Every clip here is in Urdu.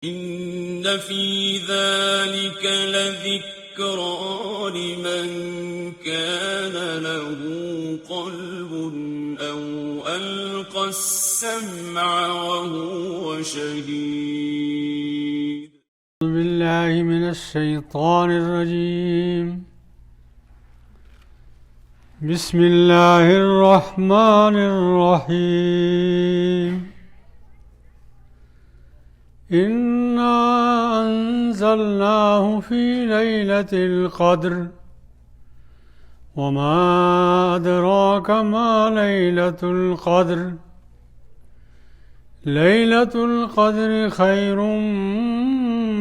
إن في ذلك لذكرى لمن كان له قلب أو ألقى السمع وهو شهيد. أعوذ بالله من الشيطان الرجيم. بسم الله الرحمن الرحيم. إنا أنزلناه في ليلة القدر وما أدراك ما ليلة القدر. ليلة القدر خير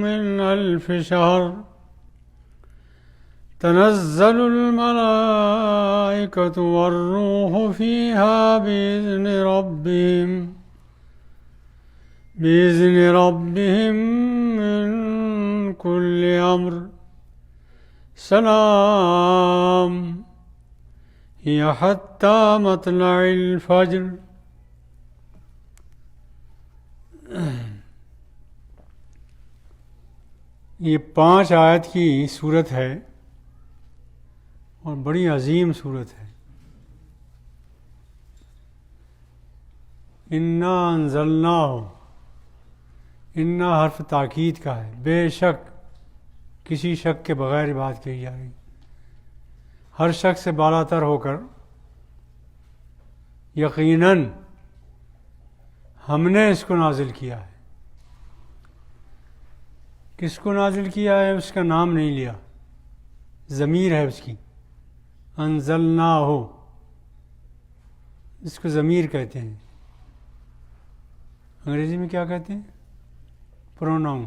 من 1000 شهر. تنزل الملائكة والروح فيها بإذن ربهم من كل أمر. سلام هي حتى مطلع الفجر. یہ 5 آیت کی صورت ہے اور بڑی عظیم صورت ہے. انا انزلناہ، انا حرف تاکید کا ہے، بے شک، کسی شک کے بغیر بات کہی جا رہی، ہر شک سے بالا تر ہو کر. یقیناً ہم نے اس کو نازل کیا ہے. کس کو نازل کیا ہے؟ اس کا نام نہیں لیا، ضمیر ہے اس کی. انزلناہ، اس کو ضمیر کہتے ہیں. انگریزی میں کیا کہتے ہیں؟ پروناؤن.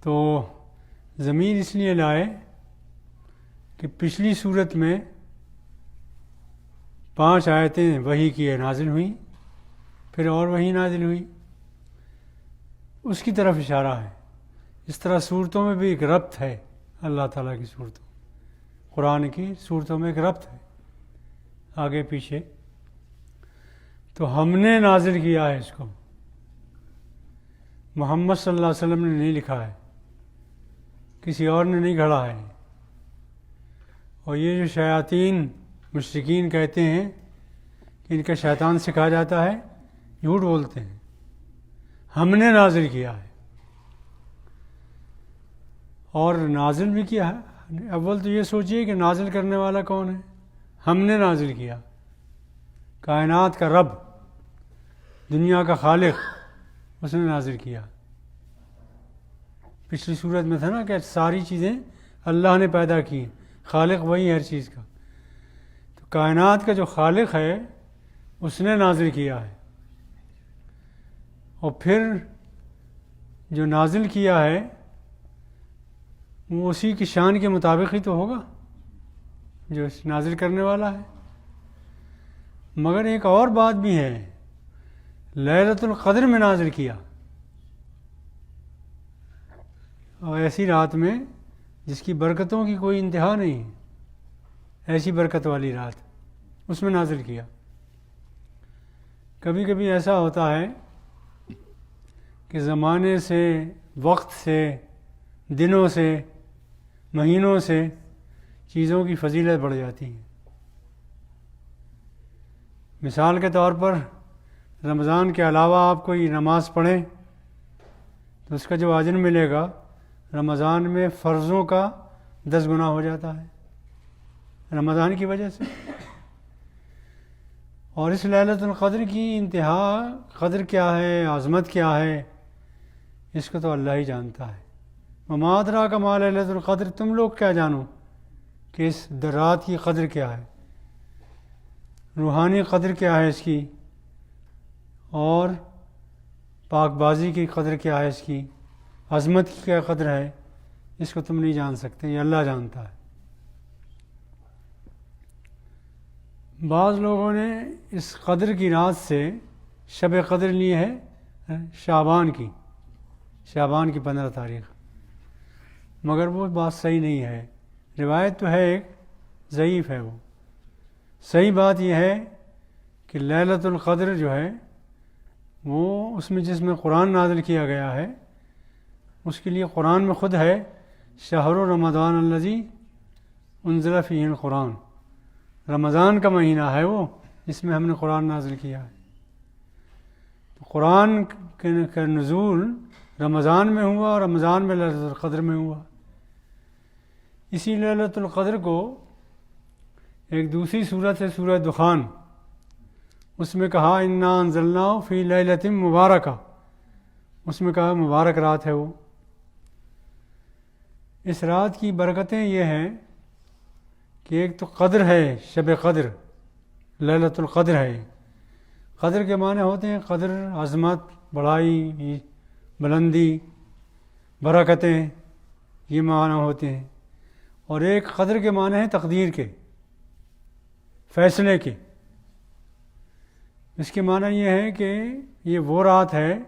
تو ضمیر اس لیے لائے کہ پچھلی صورت میں 5 آیتیں وحی کی نازل ہوئیں، پھر اور وحی نازل ہوئی، اس کی طرف اشارہ ہے. اس طرح صورتوں میں بھی ایک ربط ہے. اللہ تعالیٰ کی صورتوں، قرآن کی صورتوں میں ایک ربط ہے، آگے پیچھے. تو ہم نے نازل کیا ہے اس کو، محمد صلی اللہ علیہ وسلم نے نہیں لکھا ہے، کسی اور نے نہیں گھڑا ہے. اور یہ جو شیاطین مشرکین کہتے ہیں کہ ان کا شیطان سکھا جاتا ہے، جھوٹ بولتے ہیں. ہم نے نازل کیا ہے، اور نازل بھی کیا ہے. اول تو یہ سوچئے کہ نازل کرنے والا کون ہے؟ ہم نے نازل کیا. کائنات کا رب، دنیا کا خالق، اس نے نازل کیا. پچھلی صورت میں تھا نا کہ ساری چیزیں اللہ نے پیدا کی، خالق وہی ہے ہر چیز کا. تو کائنات کا جو خالق ہے اس نے نازل کیا ہے. اور پھر جو نازل کیا ہے وہ اسی کی شان کے مطابق ہی تو ہوگا جو نازل کرنے والا ہے. مگر ایک اور بات بھی ہے، لیلۃ القدر میں نازل کیا، اور ایسی رات میں جس کی برکتوں کی کوئی انتہا نہیں ہے، ایسی برکت والی رات، اس میں نازل کیا. کبھی کبھی ایسا ہوتا ہے کہ زمانے سے، وقت سے، دنوں سے، مہینوں سے چیزوں کی فضیلت بڑھ جاتی ہے. مثال کے طور پر رمضان کے علاوہ آپ کوئی نماز پڑھیں تو اس کا جو اجر ملے گا رمضان میں فرضوں کا 10 گنا ہو جاتا ہے رمضان کی وجہ سے. اور اس لیلۃ القدر کی انتہا قدر کیا ہے، عظمت کیا ہے، اس کو تو اللہ ہی جانتا ہے. وما ادراک ما لیلۃ القدر، تم لوگ کیا جانو کہ اس رات کی قدر کیا ہے، روحانی قدر کیا ہے اس کی، اور پاک بازی کی قدر کیا ہے اس کی، عظمت کی کیا قدر ہے، اس کو تم نہیں جان سکتے، یہ اللہ جانتا ہے. بعض لوگوں نے اس قدر کی رات سے شب قدر لی ہے شعبان کی 15 تاریخ، مگر وہ بات صحیح نہیں ہے. روایت تو ہے ایک، ضعیف ہے وہ. صحیح بات یہ ہے کہ لیلۃ القدر جو ہے وہ اس میں جس میں قرآن نازل کیا گیا ہے اس کے لیے قرآن میں خود ہے شہر رمضان الذی انزل فیہ القرآن، رمضان کا مہینہ ہے وہ جس میں ہم نے قرآن نازل کیا ہے. تو قرآن کا نزول رمضان میں ہوا اور رمضان میں لیلۃ القدر میں ہوا. اسی لیلۃ القدر کو ایک دوسری صورت ہے سورہ دخان، اس میں کہا انا انزلناہ فی لیلۃ مبارکہ، اس میں کہا مبارک رات ہے وہ. اس رات کی برکتیں یہ ہیں کہ ایک تو قدر ہے، شب قدر لیلۃ القدر ہے. قدر کے معنی ہوتے ہیں قدر، عظمت، بڑائی، بلندی، برکتیں، یہ معنی ہوتے ہیں. اور ایک قدر کے معنی ہیں تقدیر کے، فیصلے کے. اس کے معنی یہ ہے کہ یہ وہ رات ہے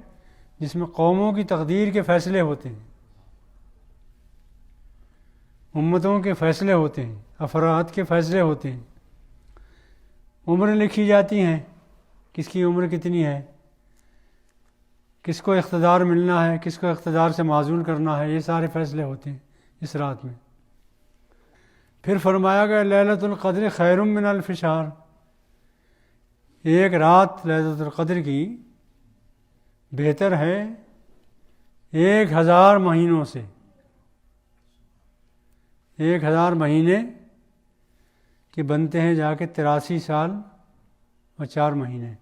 جس میں قوموں کی تقدیر کے فیصلے ہوتے ہیں، امتوں کے فیصلے ہوتے ہیں، افراد کے فیصلے ہوتے ہیں. عمریں لکھی جاتی ہیں، کس کی عمر کتنی ہے، کس کو اقتدار ملنا ہے، کس کو اقتدار سے معزول کرنا ہے، یہ سارے فیصلے ہوتے ہیں اس رات میں. پھر فرمایا گیا لیلۃ القدر خیر من الف شہر، ایک رات لیلۃ القدر کی بہتر ہے 1000 مہینوں سے. 1000 مہینے کے بنتے ہیں جا کے 83 سال اور 4 مہینے.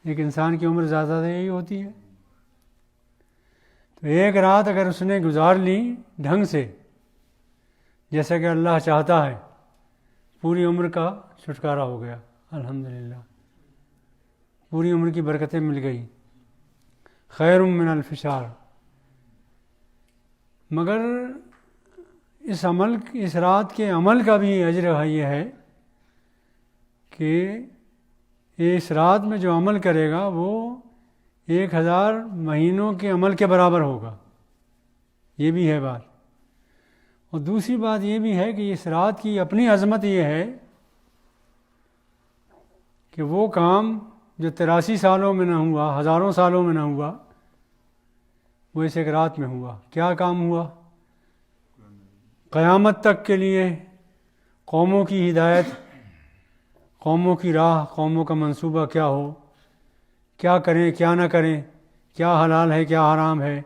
ایک انسان کی عمر زیادہ یہی ہوتی ہے. تو ایک رات اگر اس نے گزار لی ڈھنگ سے جیسا کہ اللہ چاہتا ہے، پوری عمر کا چھٹکارا ہو گیا، الحمدللہ پوری عمر کی برکتیں مل گئی. خیر من الف شہر. مگر اس رات کے عمل کا بھی اجر یہ ہے کہ اس رات میں جو عمل کرے گا وہ 1000 مہینوں کے عمل کے برابر ہوگا. یہ بھی ہے بات. اور دوسری بات یہ بھی ہے کہ اس رات کی اپنی عظمت یہ ہے کہ وہ کام جو 83 سالوں میں نہ ہوا، ہزاروں سالوں میں نہ ہوا، وہ اس ایک رات میں ہوا. کیا کام ہوا؟ قیامت تک کے لیے قوموں کی ہدایت، قوموں کی راہ، قوموں کا منصوبہ کیا ہو، کیا کریں کیا نہ کریں، کیا حلال ہے کیا حرام ہے،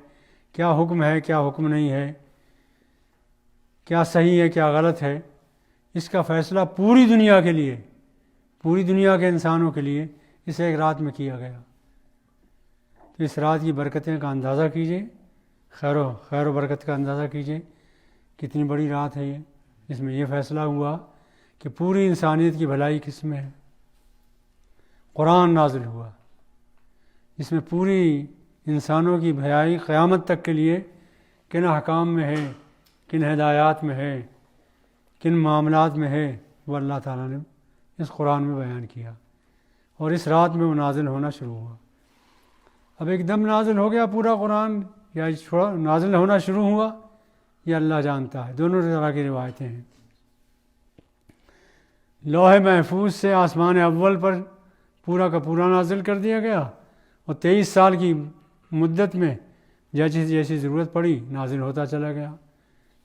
کیا حکم ہے کیا حکم نہیں ہے، کیا صحیح ہے کیا غلط ہے، اس کا فیصلہ پوری دنیا کے لیے، پوری دنیا کے انسانوں کے لیے اس ایک رات میں کیا گیا. تو اس رات کی برکتیں کا اندازہ کیجیے، خیر و برکت کا اندازہ کیجیے. کتنی بڑی رات ہے یہ، جس میں یہ فیصلہ ہوا کہ پوری انسانیت کی بھلائی کس میں ہے. قرآن نازل ہوا جس میں پوری انسانوں کی بھلائی قیامت تک کے لیے کن احکام میں ہے، کن ہدایات میں ہے، کن معاملات میں ہے، وہ اللہ تعالیٰ نے اس قرآن میں بیان کیا. اور اس رات میں وہ نازل ہونا شروع ہوا. اب ایک دم نازل ہو گیا پورا قرآن یا نازل ہونا شروع ہوا، یہ اللہ جانتا ہے. دونوں طرح کی روایتیں ہیں. لوح محفوظ سے آسمان اول پر پورا کا پورا نازل کر دیا گیا، اور 23 سال کی مدت میں جیسی جیسی ضرورت پڑی نازل ہوتا چلا گیا.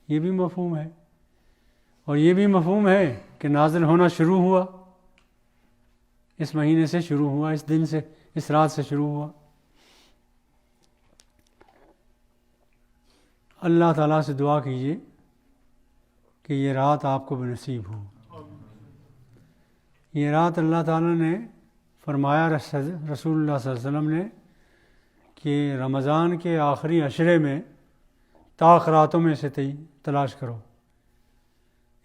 یہ بھی مفہوم ہے. اور یہ بھی مفہوم ہے کہ نازل ہونا شروع ہوا، اس مہینے سے شروع ہوا، اس دن سے، اس رات سے شروع ہوا. اللہ تعالیٰ سے دعا کیجیے کہ یہ رات آپ کو بنصیب ہو. یہ رات اللہ تعالیٰ نے فرمایا رسول اللہ صلی اللہ علیہ وسلم نے کہ رمضان کے آخری عشرے میں طاق راتوں میں سے تلاش کرو.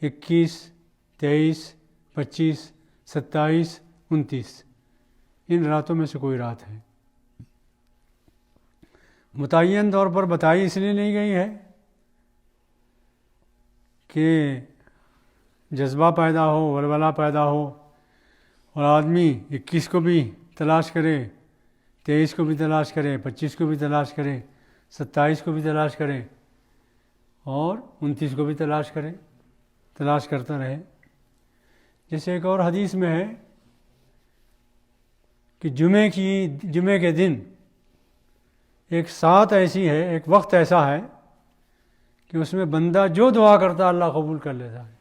21، 23، 25، 27، 29 ان راتوں میں سے کوئی رات ہے. متعین طور پر بتائی اس لیے نہیں گئی ہے کہ جذبہ پیدا ہو، ولولہ پیدا ہو اور آدمی 21 کو بھی تلاش کرے، 23 کو بھی تلاش کرے، 25 کو بھی تلاش کرے، 27 کو بھی تلاش کرے اور 29 کو بھی تلاش کرے، تلاش کرتا رہے. جیسے ایک اور حدیث میں ہے کہ جمعے کے دن ایک ساتھ ایسی ہے، ایک وقت ایسا ہے کہ اس میں بندہ جو دعا کرتا اللہ قبول کر لیتا ہے،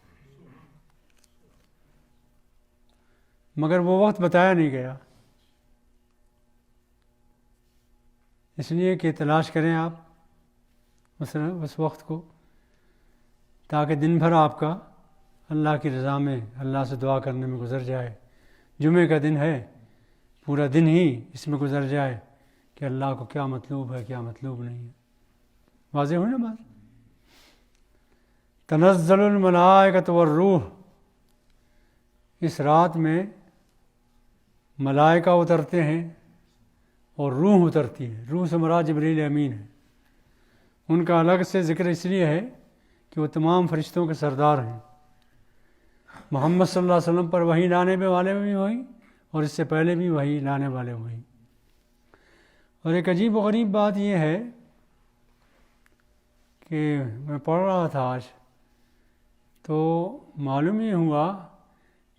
مگر وہ وقت بتایا نہیں گیا، اس لیے کہ تلاش کریں آپ اس وقت کو، تاکہ دن بھر آپ کا اللہ کی رضا میں، اللہ سے دعا کرنے میں گزر جائے۔ جمعے کا دن ہے، پورا دن ہی اس میں گزر جائے کہ اللہ کو کیا مطلوب ہے، کیا مطلوب نہیں ہے۔ واضح ہوئی نا بات؟ تنزل الملائکۃ والروح، اس رات میں ملائکہ اترتے ہیں اور روح اترتی ہے۔ روح سے مراد جبریل امین ہے، ان کا الگ سے ذکر اس لیے ہے کہ وہ تمام فرشتوں کے سردار ہیں۔ محمد صلی اللہ علیہ وسلم پر وحی لانے والے بھی وہی، اور اس سے پہلے بھی وحی لانے والے وہی۔ اور ایک عجیب و غریب بات یہ ہے کہ میں پڑھ رہا تھا آج، تو معلوم یہ ہوا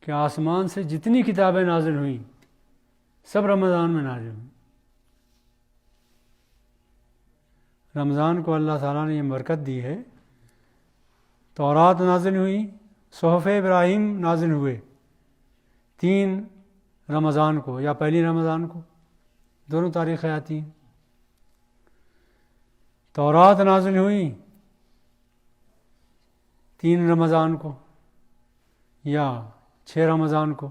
کہ آسمان سے جتنی کتابیں نازل ہوئیں سب رمضان میں نازل ہوئیں۔ رمضان کو اللہ تعالیٰ نے یہ برکت دی ہے، تورات نازل ہوئی، صحف ابراہیم نازل ہوئے 3 رمضان کو یا پہلی رمضان کو، دونوں تاریخیں آتی ہیں۔ تورات نازل ہوئی 3 رمضان کو یا 6 رمضان کو،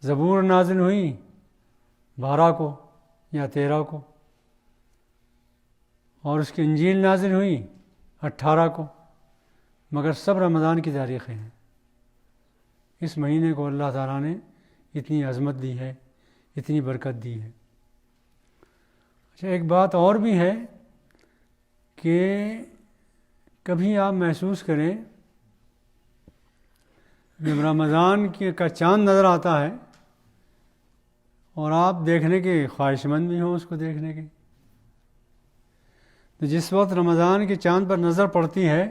زبور نازل ہوئی 12 کو یا 13 کو، اور اس کی انجیل نازل ہوئی 18 کو، مگر سب رمضان کی تاریخیں ہیں۔ اس مہینے کو اللہ تعالیٰ نے اتنی عظمت دی ہے، اتنی برکت دی ہے۔ اچھا، ایک بات اور بھی ہے کہ کبھی آپ محسوس کریں جب رمضان کا چاند نظر آتا ہے اور آپ دیکھنے کے خواہش مند بھی ہوں اس کو دیکھنے کے، تو جس وقت رمضان کے چاند پر نظر پڑتی ہے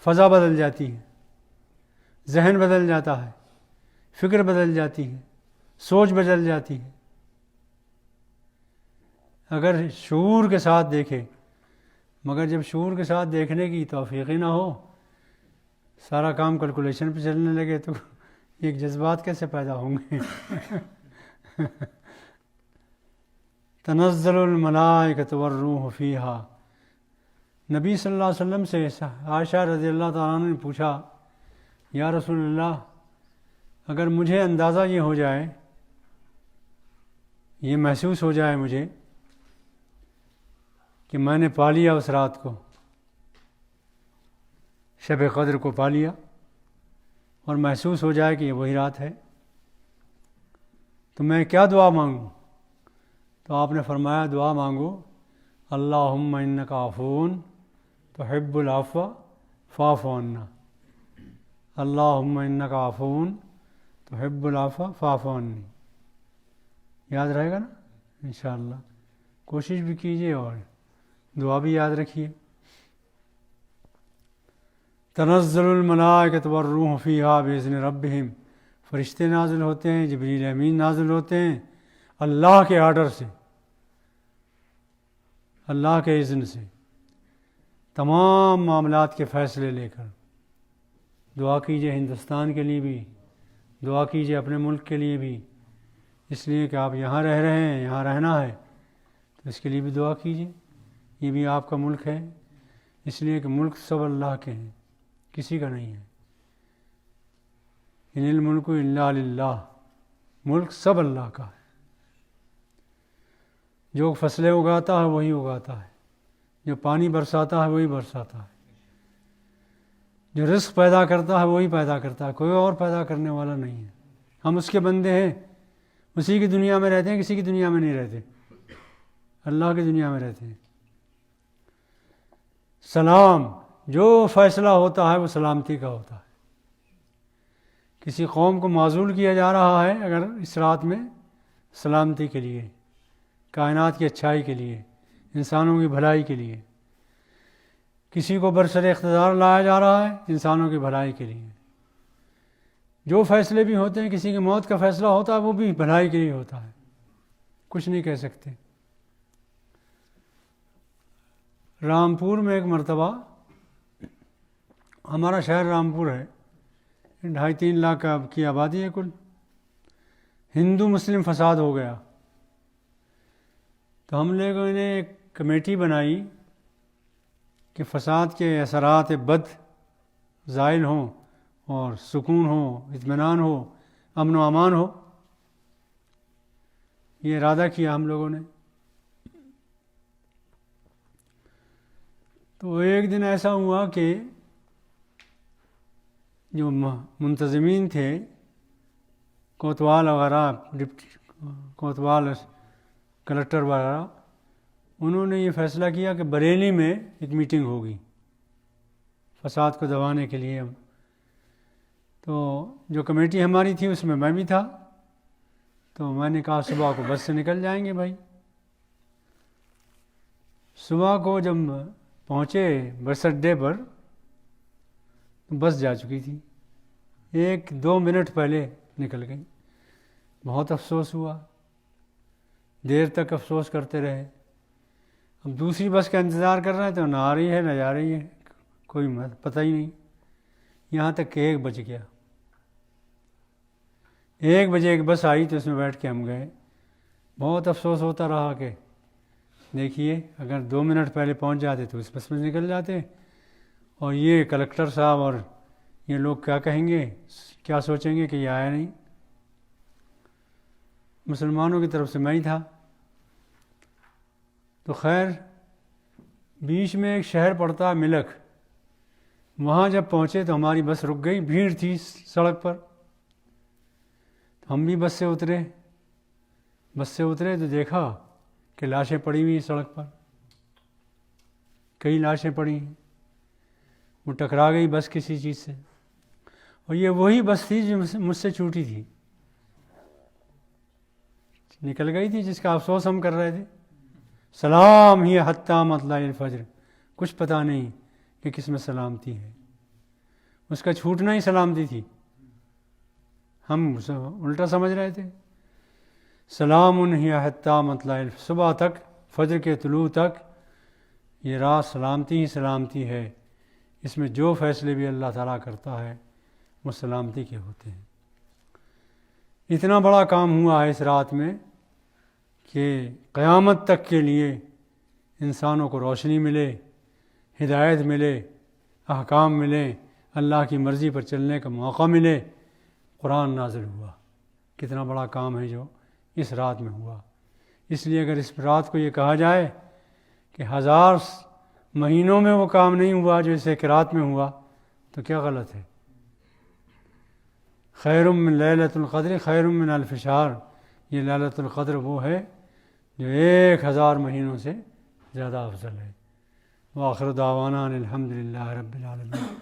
فضا بدل جاتی ہے، ذہن بدل جاتا ہے، فکر بدل جاتی ہے، سوچ بدل جاتی ہے۔ اگر شعور کے ساتھ دیکھے، مگر جب شعور کے ساتھ دیکھنے کی توفیق ہی نہ ہو، سارا کام کیلکولیشن پہ چلنے لگے، تو ایک جذبات کیسے پیدا ہوں گے؟ تنزل الملائکۃ والروح فیہا۔ نبی صلی اللہ علیہ وسلم سے عائشہ رضی اللہ تعالیٰ عنہ نے پوچھا، یا رسول اللہ، اگر مجھے اندازہ یہ ہو جائے، یہ محسوس ہو جائے مجھے کہ میں نے پا لیا اس رات کو، شب قدر کو پا لیا، اور محسوس ہو جائے کہ یہ وہی رات ہے، تو میں کیا دعا مانگوں؟ تو آپ نے فرمایا دعا مانگو، اللہم انک عفو تحب العفو فاعف عنا، اللہم انک عفو تحب العفو فاعف عنی۔ یاد رہے گا نا انشاءاللہ؟ کوشش بھی کیجیے اور دعا بھی یاد رکھیے۔ تنزل الملائکۃ والروح فیہا بإذن ربہم، فرشتے نازل ہوتے ہیں، جبریل امین نازل ہوتے ہیں اللہ کے آرڈر سے، اللہ کے اذن سے، تمام معاملات کے فیصلے لے کر۔ دعا کیجیے ہندوستان کے لیے بھی، دعا کیجیے اپنے ملک کے لیے بھی، اس لیے کہ آپ یہاں رہ رہے ہیں، یہاں رہنا ہے، تو اس کے لیے بھی دعا کیجیے۔ یہ بھی آپ کا ملک ہے، اس لیے کہ ملک سب اللہ کے ہیں، کسی کا نہیں ہے۔ ان الملک الا للہ، ملک سب اللہ کا ہے۔ جو فصلیں اگاتا ہے وہی اگاتا ہے، جو پانی برساتا ہے وہی برساتا ہے، جو رزق پیدا کرتا ہے وہی پیدا کرتا ہے، کوئی اور پیدا کرنے والا نہیں ہے۔ ہم اس کے بندے ہیں، اسی کی دنیا میں رہتے ہیں، کسی کی دنیا میں نہیں رہتے، اللہ کی دنیا میں رہتے ہیں۔ سلام، جو فیصلہ ہوتا ہے وہ سلامتی کا ہوتا ہے۔ کسی قوم کو معزول کیا جا رہا ہے اگر اس رات میں، سلامتی کے لیے، کائنات کی اچھائی کے لیے، انسانوں کی بھلائی کے لیے۔ کسی کو برسر اقتدار لایا جا رہا ہے انسانوں کی بھلائی کے لیے۔ جو فیصلے بھی ہوتے ہیں، کسی کی موت کا فیصلہ ہوتا ہے وہ بھی بھلائی کے لیے ہوتا ہے، کچھ نہیں کہہ سکتے۔ رامپور میں ایک مرتبہ، ہمارا شہر رامپور ہے، 2.5-3 لاکھ کی آبادی ہے کل، ہندو مسلم فساد ہو گیا، تو ہم لوگوں نے ایک کمیٹی بنائی کہ فساد کے اثرات بد زائل ہوں اور سکون ہو، اطمینان ہو، امن و امان ہو۔ یہ ارادہ کیا ہم لوگوں نے۔ تو ایک دن ایسا ہوا کہ جو منتظمین تھے، کوتوال وغیرہ، ڈپٹی کوتوال، کلکٹر وغیرہ، انہوں نے یہ فیصلہ کیا کہ بریلی میں ایک میٹنگ ہوگی فساد کو دبانے کے لیے۔ تو جو کمیٹی ہماری تھی اس میں میں بھی تھا، تو میں نے کہا صبح کو بس سے نکل جائیں گے بھائی۔ صبح کو جب پہنچے بس اڈے پر، بس جا چکی تھی، 1-2 منٹ پہلے نکل گئی۔ بہت افسوس ہوا، دیر تک افسوس کرتے رہے۔ اب دوسری بس کا انتظار کر رہے ہیں تو نہ آ رہی ہے نہ جا رہی ہے، کوئی پتہ ہی نہیں، یہاں تک کہ 1 بج گیا۔ 1 بجے ایک بس آئی تو اس میں بیٹھ کے ہم گئے۔ بہت افسوس ہوتا رہا کہ دیکھیے اگر 2 منٹ پہلے پہنچ جاتے تو اس بس میں نکل جاتے، اور یہ کلکٹر صاحب اور یہ لوگ کیا کہیں گے، کیا سوچیں گے کہ یہ آیا نہیں۔ مسلمانوں کی طرف سے میں ہی تھا۔ تو خیر، بیچ میں ایک شہر پڑتا ہے ملک، وہاں جب پہنچے تو ہماری بس رک گئی، بھیڑ تھی سڑک پر۔ ہم بھی بس سے اترے تو دیکھا کہ لاشیں پڑی ہوئی ہیں سڑک پر، کئی لاشیں پڑی ہیں۔ وہ ٹکرا گئی بس کسی چیز سے، اور یہ وہی بس تھی جو مجھ سے چھوٹی تھی، نکل گئی تھی، جس کا افسوس ہم کر رہے تھے۔ سلام ہی حتی مطلع الفجر، کچھ پتہ نہیں کہ کس میں سلامتی ہے، اس کا چھوٹنا ہی سلامتی تھی، ہم الٹا سمجھ رہے تھے۔ سلام ہی حتی مطلع الفجر، صبح تک، فجر کے طلوع تک یہ رات سلامتی ہی سلامتی ہے، اس میں جو فیصلے بھی اللہ تعالیٰ کرتا ہے وہ سلامتی کے ہوتے ہیں۔ اتنا بڑا کام ہوا ہے اس رات میں کہ قیامت تک کے لیے انسانوں کو روشنی ملے، ہدایت ملے، احکام ملے، اللہ کی مرضی پر چلنے کا موقع ملے۔ قرآن نازل ہوا، کتنا بڑا کام ہے جو اس رات میں ہوا۔ اس لیے اگر اس رات کو یہ کہا جائے کہ 1000 مہینوں میں وہ کام نہیں ہوا جو اس ایک رات میں ہوا، تو کیا غلط ہے؟ خیر من لیلۃ القدر خیر من الف شہر، یہ لیلۃ القدر وہ ہے جو 1000 مہینوں سے زیادہ افضل ہے۔ وآخر دعوانا الحمد للہ رب العالمین۔